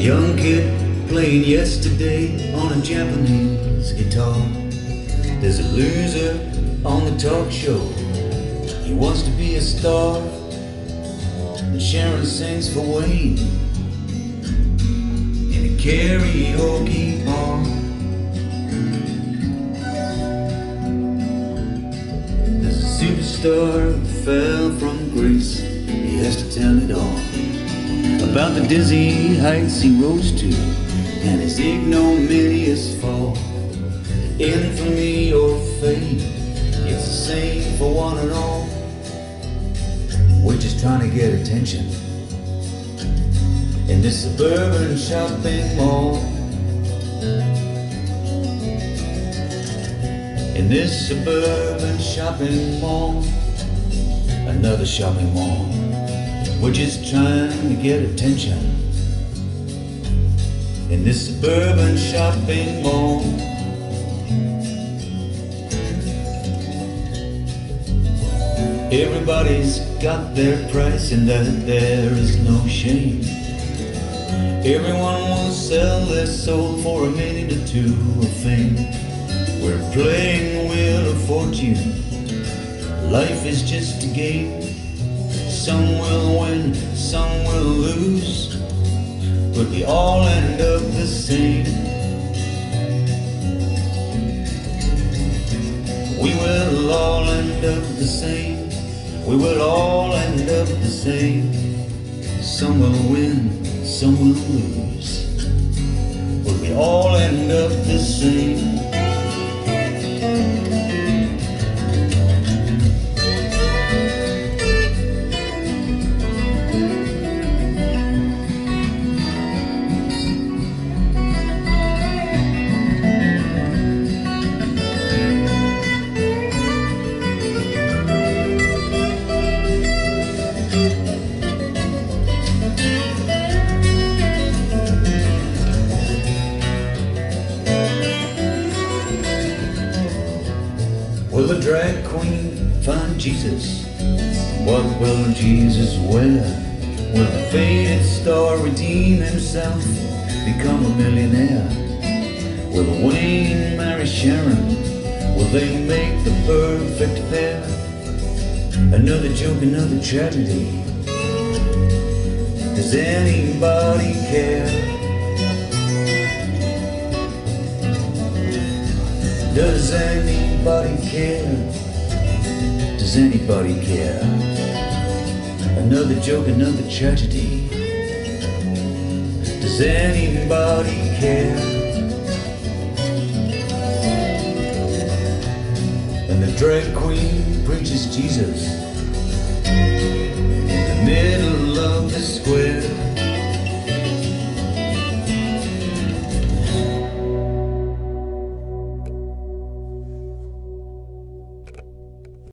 young kid playing yesterday on a Japanese guitar. There's a loser on the talk show. He wants to be a star. And Sharon sings for Wayne in a karaoke bar. There's a superstar who fell from grace. He has to tell it all about the dizzy heights he rose to and his ignominious fall. Infamy or fame, it's the same for one and all. We're just trying to get attention in this suburban shopping mall. In this suburban shopping mall, another shopping mall. We're just trying to get attention in this suburban shopping mall. Everybody's got their price and that there is no shame. Everyone will sell their soul for a minute or two of fame. We're playing the wheel of fortune. Life is just a game. Some will win, some will lose, but we all end up the same. We will all end up the same. We will all end up the same. Some will win, some will lose, but we all end up the same. Will the drag queen find Jesus? What will Jesus wear? Will the faded star redeem himself, become a millionaire? Will Wayne marry Sharon? Will they make the perfect pair? Another joke, another tragedy. Does anybody care? Does anybody care? Does anybody care? Another joke, another tragedy. Does anybody care? And the drag queen preaches Jesus in the middle of the square.